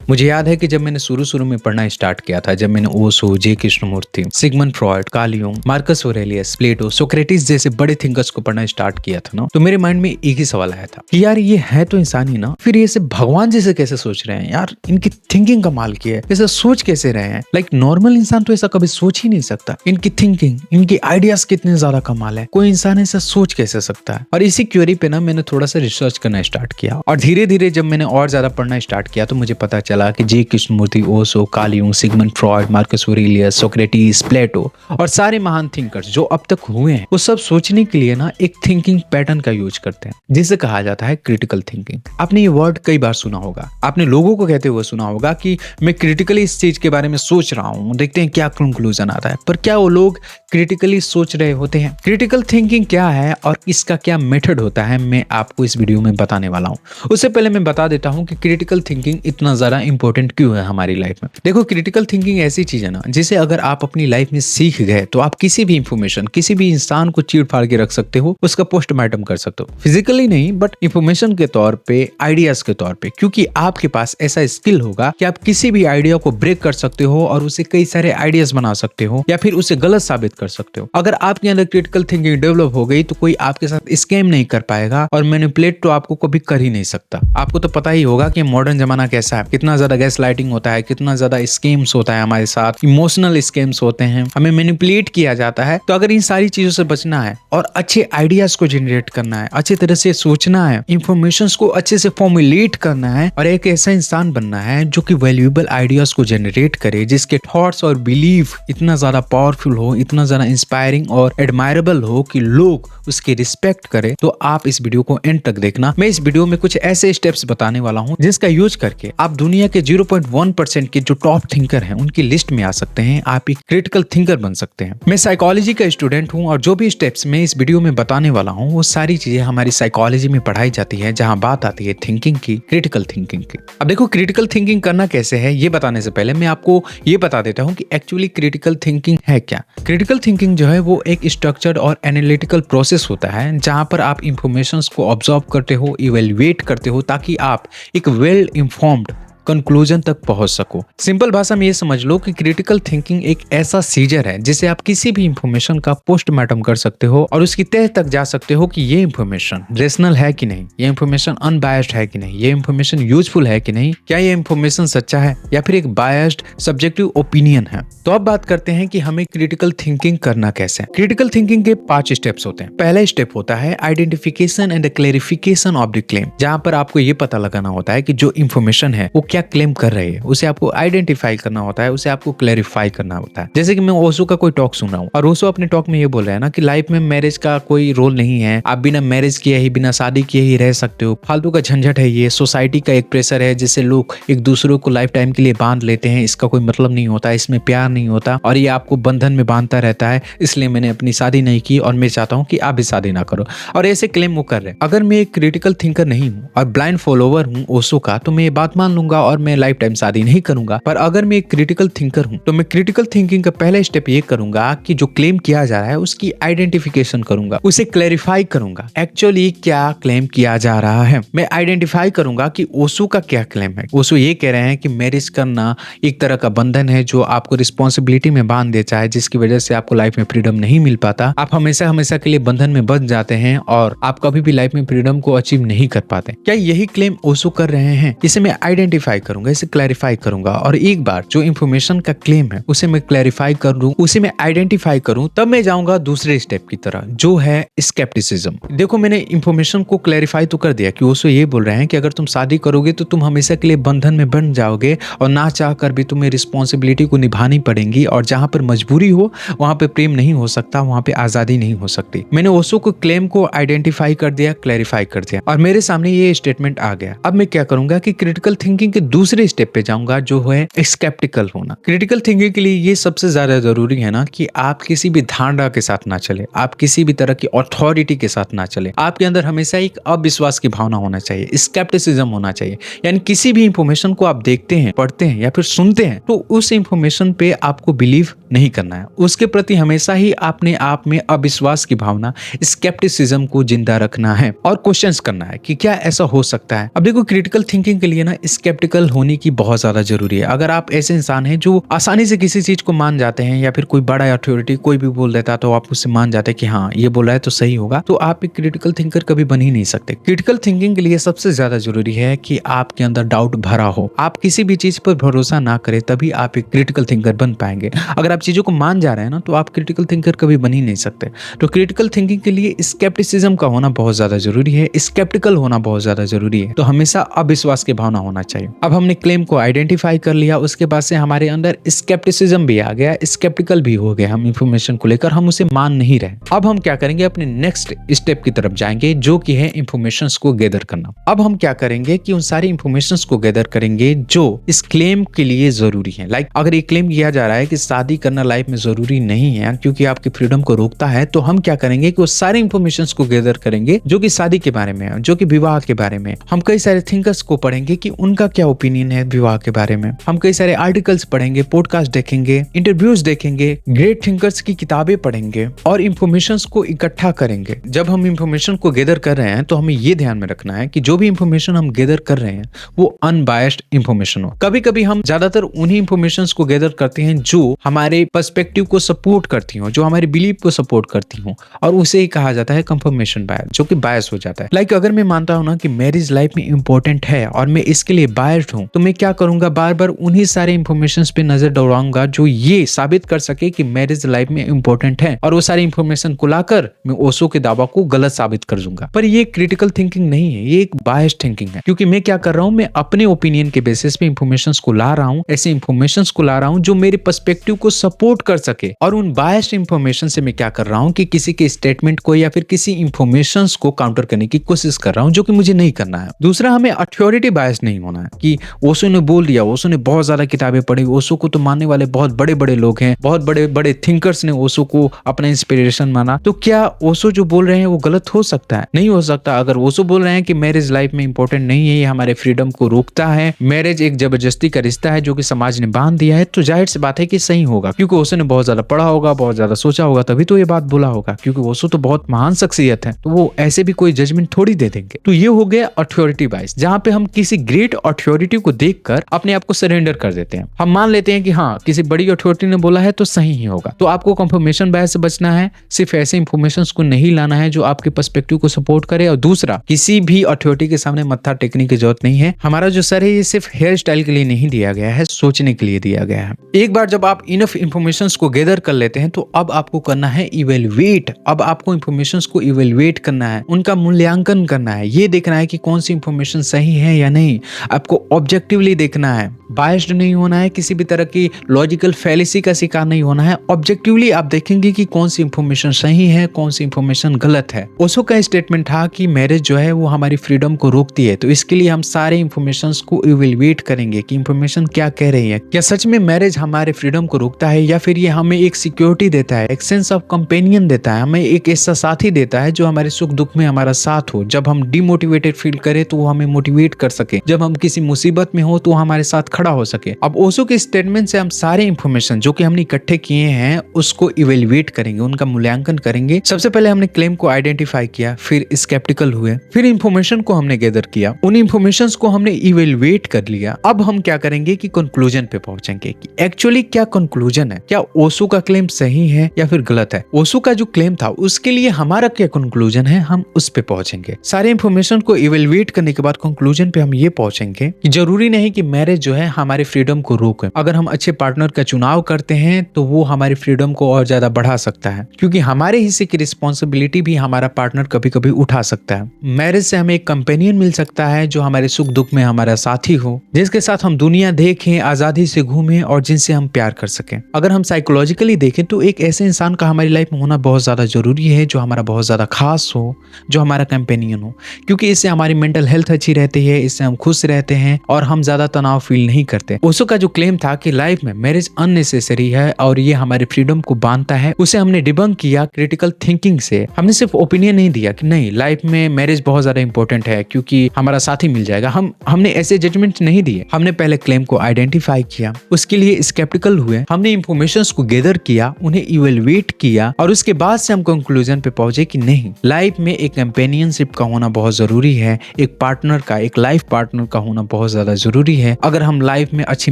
मुझे याद है कि जब मैंने शुरू में पढ़ना स्टार्ट किया था, जब मैंने Osho, J Krishnamurti, Sigmund Freud, Carl Jung, Marcus Aurelius, Plato, Socrates जैसे बड़े थिंकर्स को पढ़ना स्टार्ट किया था ना, तो मेरे माइंड में एक ही सवाल आया था कि यार ये है तो इंसान ही ना, फिर ये सब भगवान जैसे कैसे सोच रहे हैं यार, इनकी थिंकिंग कमाल की है, ऐसा सोच कैसे रहे हैं। लाइक नॉर्मल इंसान तो ऐसा कभी सोच ही नहीं सकता। इनकी थिंकिंग, इनकी आइडियाज कितने ज्यादा कमाल है, कोई इंसान ऐसा सोच कैसे सकता है। और इसी क्वेरी पे ना मैंने थोड़ा सा रिसर्च करना स्टार्ट किया और धीरे धीरे जब मैंने और ज्यादा पढ़ना स्टार्ट किया तो मुझे पता चला कि J Krishnamurti, Osho, Carl Jung, Sigmund Freud, Marcus Aurelius, Socrates, Plato और सारे महान थिंकर्स जो अब तक हुए हैं वो सब सोचने के लिए ना एक थिंकिंग पैटर्न का यूज करते हैं जिसे कहा जाता है क्रिटिकल थिंकिंग। आपने ये वर्ड कई बार सुना होगा, आपने लोगों को कहते हुए सुना होगा कि मैं क्रिटिकली इस चीज के बारे में सोच रहा हूँ, देखते हैं क्या कंक्लूजन आता है। पर क्या वो लोग क्रिटिकली सोच रहे होते हैं? क्रिटिकल थिंकिंग क्या है और इसका क्या मेथड होता है, मैं आपको इस वीडियो में बताने वाला हूँ। उससे पहले मैं बता देता हूँ कि क्रिटिकल थिंकिंग इतना ज्यादा इंपॉर्टेंट क्यों है हमारी लाइफ में। देखो, क्रिटिकल थिंकिंग ऐसी चीज है ना जिसे अगर आप अपनी लाइफ में सीख गए तो आप किसी भी इंफॉर्मेशन, किसी भी इंसान को चीड़ फाड़ के रख सकते हो, उसका पोस्टमार्टम कर सकते हो। फिजिकली नहीं बट इंफॉर्मेशन के तौर पे, आइडियाज के तौर पे, क्योंकि आपके पास ऐसा स्किल होगा कि आप किसी भी आइडिया को ब्रेक कर सकते हो और उसे कई सारे आइडियाज बना सकते हो या फिर उसे गलत साबित कर सकते हो। अगर आपके अंदर क्रिटिकल थिंकिंग डेवलप हो गई तो कोई आपके साथ स्कैम नहीं कर पाएगा और मैनिपुलेट तो आपको कभी कर ही नहीं सकता। आपको तो पता ही होगा कि मॉडर्न जमाना कैसा है, कितना ज्यादा गैस लाइटिंग होता है, कितना ज्यादा स्कैम्स होता है हमारे साथ, इमोशनल स्कैम्स होते हैं, हमें मैनिपुलेट किया जाता है। तो अगर इन सारी चीजों से बचना है और अच्छे आइडियाज को जनरेट करना है, अच्छे तरह से सोचना है, इंफॉर्मेशन को अच्छे से फॉर्मुलेट करना है और एक ऐसा इंसान बनना है जो कि वैल्यूएबल आइडियाज को जनरेट करे, जिसके थॉट्स और बिलीफ इतना ज्यादा पावरफुल हो, इतना ज्यादा इंस्पायरिंग और एडमायरेबल हो कि लोग उसकी रिस्पेक्ट करे, तो आप इस वीडियो को एंड तक देखना। मैं इस वीडियो में कुछ ऐसे स्टेप्स बताने वाला हूं जिसका यूज करके आप दुनिया के 0.1% के जो टॉप थिंकर हैं उनकी लिस्ट में आ सकते हैं। आप एक क्रिटिकल थिंकर बन सकते हैं। मैं साइकोलॉजी का स्टूडेंट हूं और जो भी स्टेप्स मैं इस वीडियो में बताने वाला हूं वो सारी चीजें हमारी साइकोलॉजी में पढ़ाई जाती है, जहां बात आती है थिंकिंग की, क्रिटिकल थिंकिंग की। अब देखो, क्रिटिकल थिंकिंग करना कैसे है ये बताने से पहले मैं आपको ये बता देता हूं कि एक्चुअली क्रिटिकल थिंकिंग है क्या। क्रिटिकल थिंकिंग जो है वो एक स्ट्रक्चर्ड और एनालिटिकल प्रोसेस होता है जहां पर आप इंफॉर्मेशंस को ऑब्जर्व करते हो, इवेल्युएट करते हो ताकि आप एक वेल इन्फॉर्म्ड कंक्लूजन तक पहुंच सको। सिंपल भाषा में ये समझ लो कि क्रिटिकल थिंकिंग एक ऐसा सीजर है जिसे आप किसी भी इंफॉर्मेशन का पोस्टमार्टम कर सकते हो और उसकी तह तक जा सकते हो कि ये इंफॉर्मेशन रेशनल है कि नहीं, ये इंफॉर्मेशन अनबायस्ड है कि नहीं, ये इंफॉर्मेशन यूजफुल है कि नहीं, क्या ये इंफॉर्मेशन सच्चा है या फिर एक बायस्ड सब्जेक्टिव ओपिनियन है। तो अब बात करते हैं कि हमें क्रिटिकल थिंकिंग करना कैसे। क्रिटिकल थिंकिंग के 5 स्टेप्स होते हैं। पहला स्टेप होता है identification and clarification of the claim, जहां पर आपको ये पता लगाना होता है कि जो इंफॉर्मेशन है वो क्या क्लेम कर रही है, उसे आपको आइडेंटिफाई करना होता है, उसे आपको क्लैरिफाई करना होता है। जैसे कि मैं ओशो का कोई टॉक सुन रहा हूँ और ओशो अपने टॉक में ये बोल रहा है ना कि लाइफ में मैरिज का कोई रोल नहीं है, आप बिना मैरिज किए ही, बिना शादी किए ही रह सकते हो, फालतू का झंझट है, ये सोसाइटी का एक प्रेशर है जिससे लोग एक दूसरे को लाइफ टाइम के लिए बांध लेते हैं, इसका कोई मतलब नहीं होता, इसमें प्यार नहीं होता और ये आपको बंधन में बांधता रहता है, इसलिए मैंने अपनी शादी नहीं की और मैं चाहता हूँ कि आप भी शादी ना करो। और ऐसे क्लेम वो कर रहे हैं। अगर मैं एक क्रिटिकल थिंकर नहीं हूँ और ब्लाइंड फॉलोवर हूँ ओशो का, तो मैं ये बात मान लूंगा और मैं लाइफ टाइम शादी नहीं करूंगा। पर अगर मैं एक क्रिटिकल थिंकर हूं तो मैं क्रिटिकल थिंकिंग का पहला स्टेप ये करूंगा कि जो क्लेम किया जा रहा है उसकी आइडेंटिफिकेशन करूंगा, उसे क्लैरिफाई करूंगा, एक्चुअली क्या क्लेम किया जा रहा है। मैं आइडेंटिफाई करूंगा कि ओशो का क्या क्लेम है। ओशो ये कह रहे हैं कि मैरिज करना एक तरह का बंधन है जो आपको रिस्पॉन्सिबिलिटी में बांध देता है, जिसकी वजह से आपको लाइफ में फ्रीडम नहीं मिल पाता, आप हमेशा हमेशा के लिए बंधन में बंध जाते हैं और आप कभी भी लाइफ में फ्रीडम को अचीव नहीं कर पाते। क्या यही क्लेम ओशो कर रहे हैं? इसे मैं आइडेंटिफाई करूंगा, इसे क्लैरिफाई करूंगा और एक बार जो इंफॉर्मेशन का क्लेम है उसे मैं क्लैरिफाई कर लूं, उसे मैं आइडेंटिफाई करूं, तब मैं जाऊंगा दूसरे स्टेप की तरह जो है स्केप्टिसिज्म। देखो, मैंने इंफॉर्मेशन को क्लैरिफाई तो कर दिया कि ओशो ये बोल रहे हैं कि अगर तुम शादी करोगे तो तुम हमेशा के लिए बंधन में बन जाओगे और ना चाह कर भी तुम्हें रिस्पॉन्सिबिलिटी को निभानी पड़ेगी और जहां पर मजबूरी हो वहां पे प्रेम नहीं हो सकता, वहां पे आजादी नहीं हो सकती। मैंने ओशो को क्लेम को आइडेंटिफाई कर दिया, क्लैरिफाई कर दिया और मेरे सामने ये स्टेटमेंट आ गया। अब मैं क्या करूंगा कि क्रिटिकल थिंकिंग के दूसरे स्टेप पे जाऊंगा जो है स्केप्टिकल होना। क्रिटिकल थिंकिंग के लिए ये सबसे ज्यादा जरूरी है ना कि आप किसी भी धारणा के साथ ना चले, आप किसी भी तरह की अथॉरिटी के साथ ना चले। आपके अंदर हमेशा एक अविश्वास की भावना होना चाहिए, स्केप्टिसिज्म होना चाहिए। यानी किसी भी इंफॉर्मेशन को आप देखते हैं, पढ़ते हैं या फिर सुनते हैं तो उस इंफॉर्मेशन पे आपको बिलीव नहीं करना है, उसके प्रति हमेशा ही अपने आप में अविश्वास की भावना, स्केप्टिसिज्म को जिंदा रखना है और क्वेश्चंस करना है कि क्या ऐसा हो सकता है। अब देखो, क्रिटिकल थिंकिंग के लिए ना स्केप्टिकल स्केप्टिकल होने की बहुत ज्यादा जरूरी है। अगर आप ऐसे इंसान हैं जो आसानी से किसी चीज को मान जाते हैं या फिर कोई बड़ा अथॉरिटी कोई भी बोल देता तो आप उससे मान जाते हैं कि हाँ ये बोला है तो सही होगा, तो आप एक क्रिटिकल थिंकर कभी बन ही नहीं सकते। क्रिटिकल थिंकिंग के लिए सबसे ज्यादा जरूरी है कि आपके अंदर डाउट भरा हो, आप किसी भी चीज पर भरोसा ना करें, तभी आप एक क्रिटिकल थिंकर बन पाएंगे। अगर आप चीजों को मान जा रहे हैं ना तो आप क्रिटिकल थिंकर कभी बन ही नहीं सकते। तो क्रिटिकल थिंकिंग के लिए स्केप्टिसिज्म का होना बहुत ज्यादा जरूरी है, स्केप्टिकल होना बहुत ज्यादा जरूरी है। तो हमेशा अविश्वास की भावना होना चाहिए। अब हमने क्लेम को आइडेंटिफाई कर लिया, उसके बाद से हमारे अंदर स्केप्टिसिज्म भी आ गया, स्केप्टिकल भी हो गया, हम इंफॉर्मेशन को लेकर हम उसे मान नहीं रहे। अब हम क्या करेंगे, अपने नेक्स्ट स्टेप की तरफ जाएंगे जो कि है इंफॉर्मेशंस को गैदर करना। अब हम क्या करेंगे कि उन सारी इंफॉर्मेशंस को गैदर करेंगे जो इस क्लेम के लिए जरूरी है। लाइक अगर ये क्लेम किया जा रहा है कि शादी करना लाइफ में जरूरी नहीं है क्योंकि आपकी फ्रीडम को रोकता है, तो हम क्या करेंगे कि वो सारे इंफॉर्मेशंस को गैदर करेंगे जो कि शादी के बारे में है, जो कि विवाह के बारे में। हम कई सारे थिंकर्स को पढ़ेंगे कि उनका क्या ओपिनियन है विवाह के बारे में। हम कई सारे आर्टिकल्स पढ़ेंगे, पॉडकास्ट देखेंगे, इंटरव्यूज देखेंगे, ग्रेट थिंकर्स की किताबें पढ़ेंगे और इंफॉर्मेशंस को इकट्ठा करेंगे। जब हम इंफॉर्मेशन को गैदर कर रहे हैं तो हमें ये ध्यान में रखना है कि जो भी इंफॉर्मेशन हम गैदर कर रहे हैं वो अनबायस्ड इंफॉर्मेशन हो। कभी कभी हम ज्यादातर उन्हीं इंफॉर्मेशंस को गैदर करते हैं जो हमारे पर्सपेक्टिव को सपोर्ट करती हो, जो हमारे बिलीव को सपोर्ट करती हो, और उसे ही कहा जाता है कंफर्मेशन बायस, जो कि बायस हो जाता है। लाइक अगर मैं मानता हूं ना कि मैरिज लाइफ में इंपॉर्टेंट है और मैं इसके लिए बायस्ड हूं, तो मैं क्या करूंगा, बार बार उन्हीं सारे इंफॉर्मेशन पे नजर दौड़ाऊंगा जो ये साबित कर सके कि मैरिज लाइफ में इंपॉर्टेंट है, और वो सारी इंफॉर्मेशन को लाकर मैं ओशो के दावा को गलत साबित कर दूंगा। पर ये क्रिटिकल थिंकिंग नहीं है, ये एक बायस्ड थिंकिंग है। क्योंकि मैं क्या कर रहा हूं, मैं अपने ओपिनियन के बेसिस पे इंफॉर्मेशन को ला रहा हूं, ऐसे इंफॉर्मेशन को ला रहा हूं जो मेरे पर्सपेक्टिव को सपोर्ट कर सके। और उन बायस्ड इंफॉर्मेशन से मैं क्या कर रहा हूं कि किसी के स्टेटमेंट को या फिर किसी इंफॉर्मेशन को काउंटर करने की कोशिश कर रहा हूं, जो कि मुझे नहीं करना है। दूसरा, हमें अथॉरिटी बायस नहीं होना है कि ओशो ने बोल दिया, ओशो ने बहुत ज्यादा किताबें पढ़ी, ओशो को तो मानने वाले बहुत बड़े बड़े लोग हैं, बहुत बड़े बड़े थिंकर्स ने ओशो को अपना इंस्पिरेशन माना, तो क्या ओशो जो बोल रहे हैं वो गलत हो सकता है? नहीं हो सकता। अगर ओशो बोल रहे हैं कि मैरिज लाइफ में इंपॉर्टेंट नहीं है, ये हमारे फ्रीडम को रोकता है, मैरिज एक जबरदस्ती का रिश्ता है जो कि समाज ने बांध दिया है, तो जाहिर सी बात है कि सही होगा। क्योंकि ओशो ने बहुत ज्यादा पढ़ा होगा, बहुत ज्यादा सोचा होगा, तभी तो ये बात बोला होगा। क्योंकि ओशो तो बहुत महान शख्सियत है, तो वो ऐसे भी कोई जजमेंट थोड़ी दे देंगे। तो ये हो गया अथॉरिटी बायस, जहां पे हम किसी ग्रेट अथॉरिटी को देखकर अपने आप को सरेंडर कर देते हैं। हम मान लेते हैं कि हाँ किसी बड़ी अथॉरिटी ने बोला है तो सही ही होगा। तो आपको कंफर्मेशन बायस से बचना है, सिर्फ ऐसे इंफॉर्मेशन को नहीं लाना है जो आपके पर्सपेक्टिव को सपोर्ट करे। और दूसरा, किसी भी अथॉरिटी के सामने मत्था टेकने की जरूरत नहीं है। हमारा जो सर है ये सिर्फ हेयर स्टाइल के लिए नहीं दिया गया है, सोचने के लिए दिया गया है। एक बार जब आप इनफ इंफॉर्मेशन को गैदर कर लेते हैं तो अब आपको करना है इवेलुएट। अब आपको इंफॉर्मेशन को इवेलुएट करना है, उनका मूल्यांकन करना है, ये देखना है कि कौन सी इंफॉर्मेशन सही है या नहीं। आपको ऑब्जेक्टिवली देखना है, बायस्ड नहीं होना है, किसी भी तरह की लॉजिकल फैलेसी का शिकार नहीं होना है। ऑब्जेक्टिवली आप देखेंगे कि कौन सी इंफॉर्मेशन सही है, कौन सी इंफॉर्मेशन गलत है। ओशो का स्टेटमेंट था कि मैरिज जो है वो हमारी फ्रीडम को रोकती है, तो इसके लिए हम सारे इंफॉर्मेशन को इवेलुएट करेंगे कि इंफॉर्मेशन क्या कह रही है। क्या सच में मैरिज हमारे फ्रीडम को रोकता है, या फिर ये हमें एक सिक्योरिटी देता है, एक सेंस ऑफ कंपेनियन देता है, हमें एक ऐसा साथी देता है जो हमारे सुख दुख में हमारा साथ हो। जब हम डिमोटिवेटेड फील करें तो वो हमें मोटिवेट कर सके, जब हम किसी मुसीबत में हो तो हमारे साथ खड़ा हो सके। अब ओशो के स्टेटमेंट से हम सारे इंफॉर्मेशन जो कि हमने इकट्ठे किए हैं उसको इवेलुएट करेंगे, उनका मूल्यांकन करेंगे। सबसे पहले हमने क्लेम को आइडेंटिफाई किया, फिर स्केप्टिकल हुए, फिर इंफॉर्मेशन को हमने गैदर किया, उन इंफॉर्मेशन को हमने इवेलुएट कर लिया। अब हम क्या करेंगे कि कंक्लूजन पे पहुंचेंगे कि एक्चुअली क्या कंक्लूजन है, क्या ओशो का क्लेम सही है या फिर गलत है। ओशो का जो क्लेम था उसके लिए हमारा क्या कंक्लूजन है, हम उस पे पहुंचेंगे। सारे इंफॉर्मेशन को इवेलुएट करने के बाद कंक्लूजन पे हम ये पहुंचेंगे कि जरूरी नहीं कि मैरिज जो है हमारे फ्रीडम को रोके। अगर हम अच्छे पार्टनर का चुनाव करते हैं तो वो हमारी फ्रीडम को और ज्यादा बढ़ा सकता है, क्योंकि हमारे हिस्से की रिस्पॉन्सिबिलिटी भी हमारा पार्टनर कभी कभी उठा सकता है। मैरिज से हमें एक कंपेनियन मिल सकता है जो हमारे सुख दुख में हमारा साथी हो, जिसके साथ हम दुनिया देखें, आजादी से घूमें और जिनसे हम प्यार कर सकें। अगर हम साइकोलॉजिकली देखें तो एक ऐसे इंसान का हमारी लाइफ में होना बहुत ज्यादा जरूरी है जो हमारा बहुत ज्यादा खास हो, जो हमारा कंपेनियन हो, क्योंकि इससे हमारी मेंटल हेल्थ अच्छी रहती है, इससे हम खुश रहते हैं और हम ज्यादा तनाव फील नहीं करते। ओशो का जो क्लेम था कि लाइफ में मैरिज अननेसेसरी है और ये हमारे फ्रीडम को बांधता है, उसे हमने डिबंक किया क्रिटिकल थिंकिंग से। हमने सिर्फ ओपिनियन नहीं दिया कि नहीं लाइफ में मैरिज बहुत ज्यादा इंपॉर्टेंट है क्योंकि हमारा साथी मिल जाएगा, हमने ऐसे जजमेंट नहीं दिए। हमने पहले क्लेम को आइडेंटिफाई किया, उसके लिए स्केप्टिकल हुए, हमने इंफॉर्मेशंस को गैदर किया, उन्हें इवेलुएट किया और उसके बाद से हम कंक्लूजन पे पहुंचे कि नहीं, लाइफ में एक कंपेनियनशिप का होना बहुत जरूरी है, एक पार्टनर का, एक लाइफ पार्टनर का होना बहुत बहुत ज्यादा जरूरी है अगर हम लाइफ में अच्छी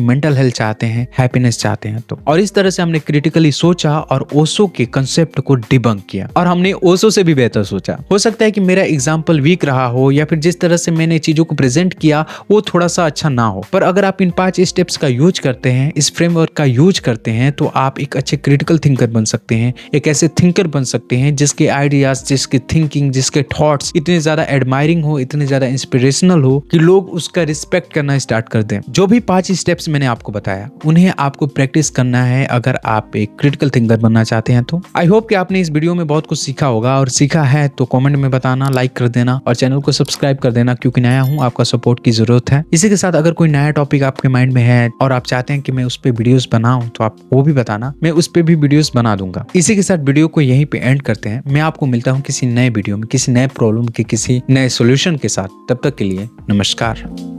मेंटल हेल्थ चाहते हैं, हैप्पीनेस चाहते हैं तो। और इस तरह से हमने क्रिटिकली सोचा और ओशो के कंसेप्ट को डिबंक किया और हमने ओशो से भी बेहतर सोचा। हो सकता है कि मेरा एग्जाम्पल वीक रहा हो या फिर जिस तरह से मैंने चीजों को प्रेजेंट किया वो थोड़ा सा अच्छा ना हो, पर अगर आप इन 5 स्टेप्स का यूज करते हैं, इस फ्रेमवर्क का यूज करते हैं तो आप एक अच्छे क्रिटिकल थिंकर बन सकते हैं, एक ऐसे थिंकर बन सकते हैं जिसके आइडियाज, जिसके थिंकिंग, जिसके थॉट्स इतने ज्यादा एडमायरिंग हो, इतने ज्यादा इंस्पिरेशनल हो कि लोग उसका रिस्पेक्ट करना स्टार्ट कर दें। जो भी 5 स्टेप्स मैंने आपको बताया उन्हें आपको प्रैक्टिस करना है अगर आप एक क्रिटिकल थिंकर बनना चाहते हैं तो। आई होप कि आपने इस वीडियो में बहुत कुछ सीखा होगा, और सीखा है तो कमेंट में बताना, लाइक कर देना और चैनल को सब्सक्राइब कर देना क्योंकि नया हूं, आपका सपोर्ट की जरूरत है। इसी के साथ अगर कोई नया टॉपिक आपके माइंड में है और आप चाहते हैं कि मैं उस पर वीडियोस बनाऊं तो आप वो भी बताना, मैं उस पर भी वीडियोस बना दूंगा। इसी के साथ वीडियो को यहीं पे एंड करते हैं। मैं आपको मिलता हूं किसी नए वीडियो में, किसी नए प्रॉब्लम के किसी नए सॉल्यूशन के साथ। तब तक के लिए नमस्कार।